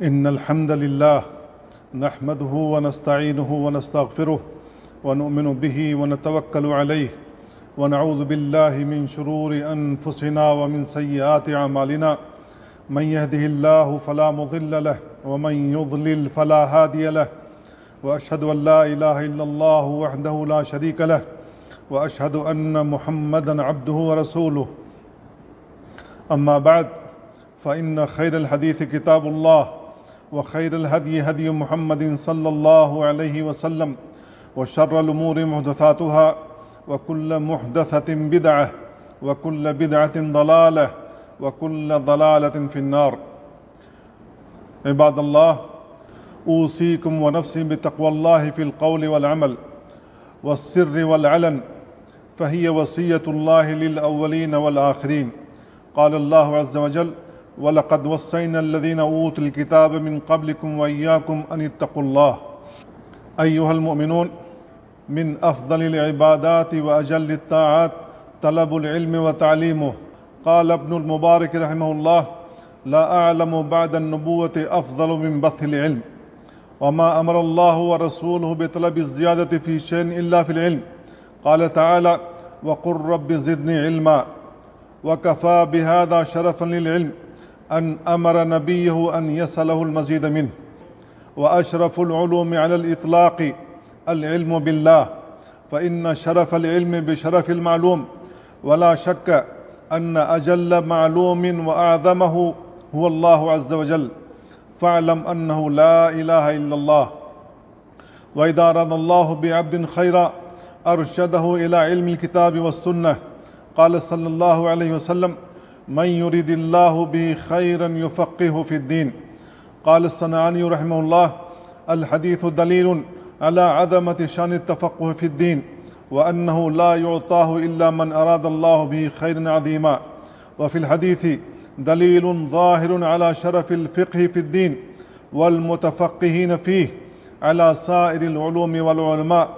إن الحمد لله نحمده ونستعينه ونستغفره ونؤمن به ونتوكل عليه ونعوذ بالله من شرور أنفسنا ومن سيئات أعمالنا. من يهده الله فلا مضل له ومن يضلل فلا هادي له، وأشهد أن لا إله إلا الله وحده لا شريك له، وأشهد أن محمدا عبده ورسوله. أما بعد، فإن خير الحديث كتاب الله، وخير الهدي هدي محمد صلى الله عليه وسلم، وشر الأمور محدثاتها، وكل محدثة بدعة، وكل بدعة ضلالة، وكل ضلالة في النار. عباد الله، أوصيكم ونفسي بتقوى الله في القول والعمل والسر والعلن، فهي وصية الله للأولين والآخرين. قال الله عز وجل: ولقد وصينا الذين أوتوا الكتاب من قبلكم وإياكم أن اتقوا الله. أيها المؤمنون، من أفضل العبادات وأجل الطاعات طلب العلم وتعليمه. قال ابن المبارك رحمه الله: لا أعلم بعد النبوة أفضل من بث العلم، وما أمر الله ورسوله بطلب الزيادة في شيء إلا في العلم. قال تعالى: وقل رب زدني علما. وكفى بهذا شرفا للعلم أن أمر نبيه أن يسأله المزيد منه. وأشرف العلوم على الإطلاق العلم بالله، فإن شرف العلم بشرف المعلوم، ولا شك أن أجل معلوم وأعظمه هو الله عز وجل. فاعلم أنه لا إله إلا الله. وإذا أراد الله بعبد خيرا أرشده إلى علم الكتاب والسنة. قال صلى الله عليه وسلم: من يريد الله به خيرا يفقهه في الدين. قال الصنعاني رحمه الله: الحديث دليل على عظمة شأن التفقه في الدين، وأنه لا يعطاه إلا من أراد الله به خيرا عظيما. وفي الحديث دليل ظاهر على شرف الفقه في الدين والمتفقهين فيه على سائر العلوم والعلماء،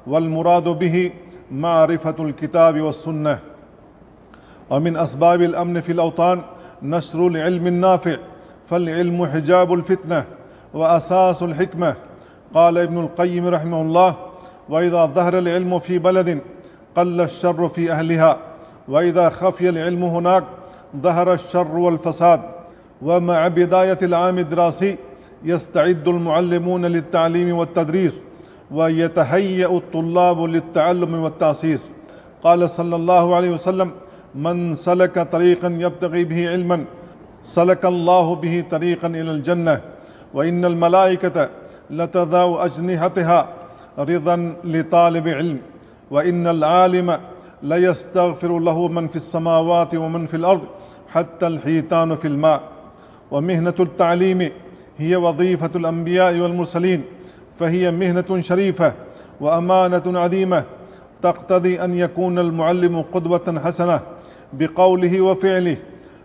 والمراد به معرفة الكتاب والسنة. ومن أسباب الأمن في الأوطان نشر العلم النافع، فالعلم حجاب الفتنة وأساس الحكمة. قال ابن القيم رحمه الله: وإذا ظهر العلم في بلد قل الشر في أهلها، وإذا خفي العلم هناك ظهر الشر والفساد. ومع بداية العام الدراسي يستعد المعلمون للتعليم والتدريس، ويتهيأ الطلاب للتعلم والتأسيس. قال صلى الله عليه وسلم: من سلك طريقا يبتغي به علما سلك الله به طريقا إلى الجنة. وإن الملائكة لتضع أجنحتها رضا لطالب علم، وإن العالم ليستغفر له من في السماوات ومن في الأرض حتى الحيتان في الماء. ومهنة التعليم هي وظيفة الأنبياء والمرسلين، فهي مهنة شريفة وأمانة عظيمة، تقتضي أن يكون المعلم قدوة حسنة بقوله وفعله،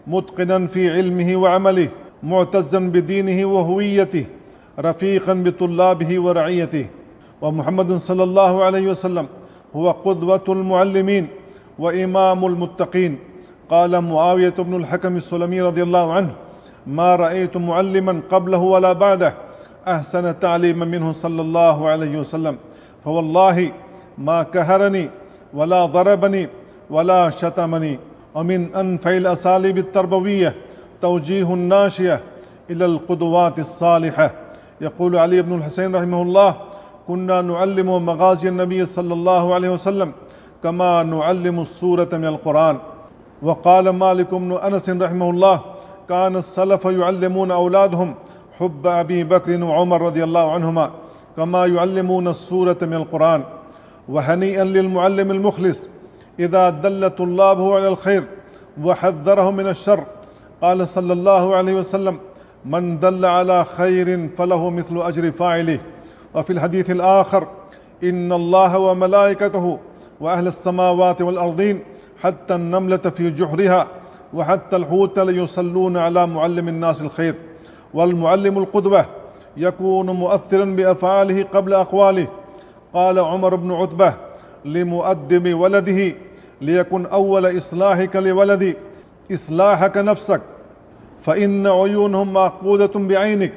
متقنا في علمه وعمله، معتزا بدينه وهويته، رفيقا بطلابه ورعيته. ومحمد صلى الله عليه وسلم هو قدوة المعلمين وإمام المتقين. قال معاوية بن الحكم السلمي رضي الله عنه: ما رأيت معلما قبله ولا بعده أحسن تعليما منه صلى الله عليه وسلم، فوالله ما كهرني ولا ضربني ولا شتمني. ومن أنفع الأساليب التربوية توجيه الناشئة إلى القدوات الصالحة. يقول علي بن الحسين رحمه الله: كنا نعلم مغازي النبي صلى الله عليه وسلم كما نعلم السورة من القرآن. وقال مالك بن أنس رحمه الله: كان السلف يعلمون أولادهم حب أبي بكر وعمر رضي الله عنهما كما يعلمون السورة من القرآن. وهنيئا للمعلم المخلص إذا دل طلابه على الخير وحذرهم من الشر. قال صلى الله عليه وسلم: من دل على خير فله مثل أجر فاعله. وفي الحديث الآخر: إن الله وملائكته وأهل السماوات والأرضين حتى النملة في جحرها وحتى الحوت ليصلون على معلم الناس الخير. والمعلم القدوة يكون مؤثرا بأفعاله قبل أقواله. قال عمر بن عتبة لمؤدب ولده: ليكن أول إصلاحك لولدي إصلاحك نفسك، فإن عيونهم معقودة بعينك،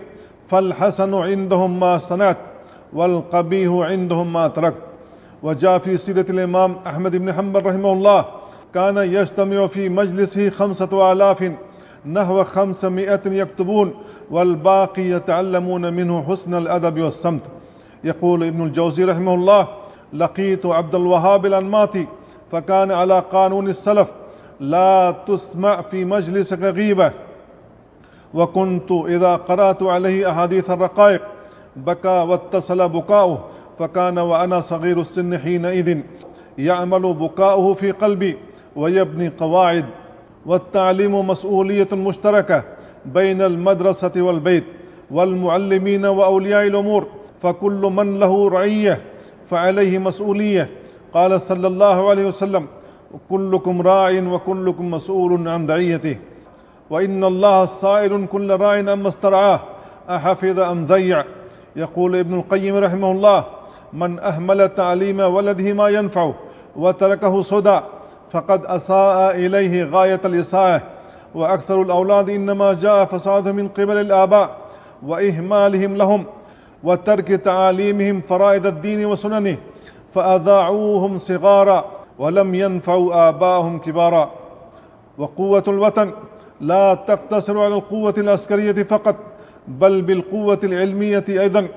فالحسن عندهم ما صنعت والقبيح عندهم ما تركت. وجاء في سيرة الإمام أحمد بن حنبل رحمه الله كان يجتمع في مجلسه 5000 نحو 500 يكتبون والباقي يتعلمون منه حسن الأدب والصمت. يقول ابن الجوزي رحمه الله: لقيت عبد الوهاب الأنماطي فكان على قانون السلف لا تسمع في مجلسك غيبة، وكنت إذا قرأت عليه أحاديث الرقائق بكى واتصل بكاؤه، فكان وأنا صغير السن حينئذ يعمل بكاؤه في قلبي ويبني قواعد. والتعليم مسؤولية مشتركة بين المدرسة والبيت والمعلمين وأولياء الأمور، فكل من له رعية فعليه مسؤولية. قال صلى الله عليه وسلم: كلكم راع وكلكم مسؤول عن رعيته. وإن الله سائل كل راع أما استرعاه أحفظ أم ضيع. يقول ابن القيم رحمه الله: من أهمل تعليم ولده ما ينفعه وتركه صدى فقد أساء إليه غاية الإساءة. وأكثر الأولاد إنما جاء فساده من قبل الآباء وإهمالهم لهم وترك تعاليمهم فرائض الدين وسننه، فأذاعوهم صغارا ولم ينفعوا آباءهم كبارا. وقوة الوطن لا تقتصر على القوة العسكرية فقط، بل بالقوة العلمية أيضا.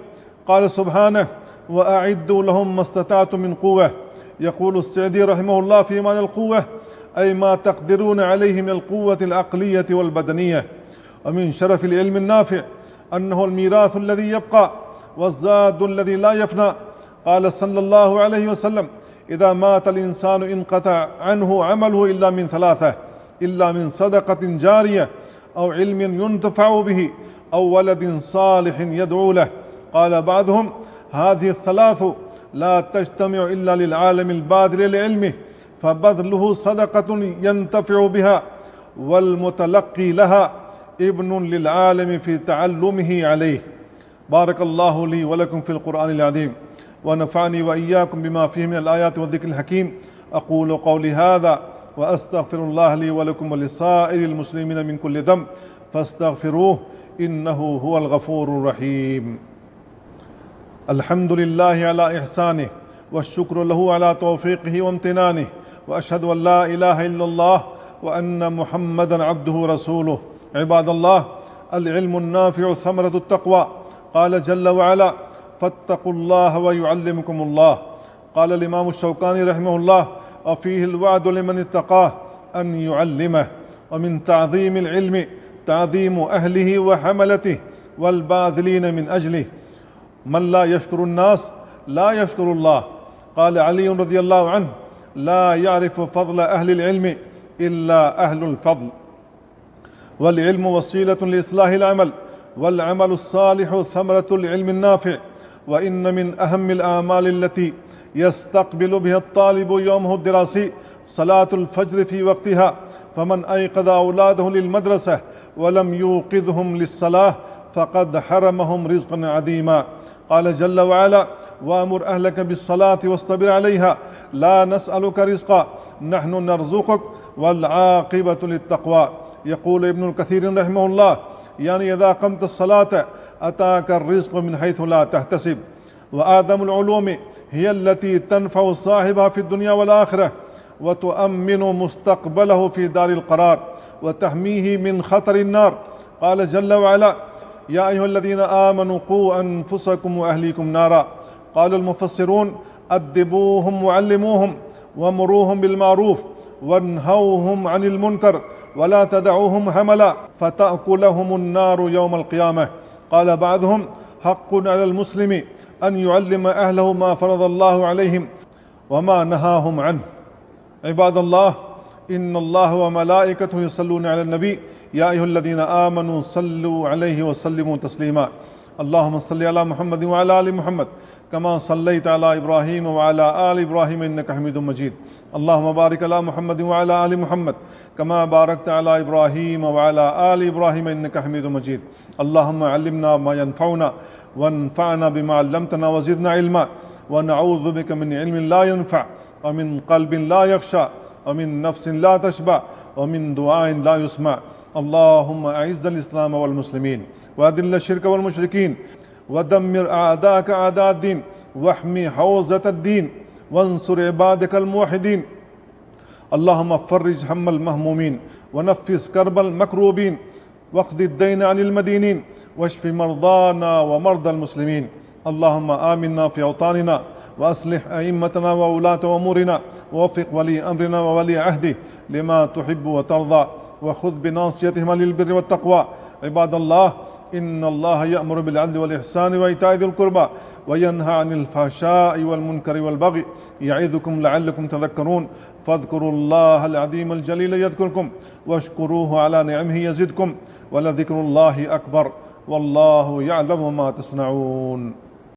قال سبحانه: وأعدوا لهم ما استطعتم من قوة. يقول السعدي رحمه الله في معنى القوة: أي ما تقدرون عليه من القوة العقلية والبدنية. ومن شرف العلم النافع أنه الميراث الذي يبقى والزاد الذي لا يفنى. قال صلى الله عليه وسلم: إذا مات الإنسان انقطع عنه عمله إلا من ثلاثة: إلا من صدقة جارية أو علم ينتفع به أو ولد صالح يدعو له. قال بعضهم: هذه الثلاث لا تجتمع إلا للعالم الباذل لعلمه، فبذله صدقة ينتفع بها، والمتلقي لها ابن للعالم في تعلمه عليه. بارك الله لي ولكم في القرآن العظيم، ونفعني وإياكم بما فيه من الآيات والذكر الحكيم. أقول قولي هذا وأستغفر الله لي ولكم ولسائر المسلمين من كل ذنب فاستغفروه إنه هو الغفور الرحيم. الحمد لله على إحسانه والشكر له على توفيقه وامتنانه، وأشهد أن لا إله إلا الله وأن محمدا عبده ورسوله. عباد الله، العلم النافع ثمرة التقوى. قال جل وعلا: فاتقوا الله ويعلمكم الله. قال الإمام الشوكاني رحمه الله: وفيه الوعد لمن اتقاه أن يعلمه. ومن تعظيم العلم تعظيم أهله وحملته والباذلين من أجله. من لا يشكر الناس لا يشكر الله. قال علي رضي الله عنه: لا يعرف فضل أهل العلم إلا أهل الفضل. والعلم وسيلة لإصلاح العمل، والعمل الصالح ثمرة العلم النافع. وإن من أهم الأعمال التي يستقبل بها الطالب يومه الدراسي صلاة الفجر في وقتها، فمن أيقظ أولاده للمدرسة ولم يوقظهم للصلاة فقد حرمهم رزقا عظيما. قال جل وعلا: وأمر أهلك بالصلاة واصطبر عليها لا نسألك رزقا نحن نرزقك والعاقبة للتقوى. يقول ابن الكثير رحمه الله: يعني إذا قمت الصلاة أتاك الرزق من حيث لا تحتسب. وآدم العلوم هي التي تنفع صاحبها في الدنيا والآخرة، وتؤمن مستقبله في دار القرار، وتحميه من خطر النار. قال جل وعلا: يا أيها الذين آمنوا قوا أنفسكم وأهليكم نارا. قال المفسرون: أدبوهم وعلموهم ومروهم بالمعروف وانهوهم عن المنكر ولا تدعوهم هملا فتأكلهم النار يوم القيامة. قال بعضهم: حق على المسلم أن يعلم أهله ما فرض الله عليهم وما نهاهم عنه. عباد الله، إن الله وملائكته يصلون على النبي يا أيها الذين آمنوا صلوا عليه وسلموا تسليما. اللهم صل على محمد وعلى آل محمد كما صليت على إبراهيم وعلى آل إبراهيم إنك حميد مجيد. اللهم بارك على محمد وعلى آل محمد كما باركت على إبراهيم وعلى آل إبراهيم إنك حميد مجيد. اللهم علمنا ما ينفعنا وانفعنا بما علمتنا وزدنا علما، ونعوذ بك من علم لا ينفع ومن قلب لا يخشى ومن نفس لا تشبع ومن دعاء لا يسمع. اللهم أعز الإسلام والمسلمين وأذل الشرك والمشركين ودمر أعداءك أعداء الدين واحمي حوزة الدين وانصر عبادك الموحدين. اللهم فرج هم المهمومين ونفس كرب المكروبين واقض الدين عن المدينين واشف مرضانا ومرضى المسلمين. اللهم آمنا في أوطاننا وأصلح أئمتنا وولاة أمورنا ووفق ولي أمرنا وولي عهده لما تحب وترضى وخذ بناصيتهما للبر والتقوى. عباد الله، إن الله يأمر بالعدل والإحسان وإيتاء ذي القربى وينهى عن الفحشاء والمنكر والبغي يعظكم لعلكم تذكرون. فاذكروا الله العظيم الجليل يذكركم واشكروه على نعمه يزدكم ولذكر الله أكبر والله يعلم ما تصنعون.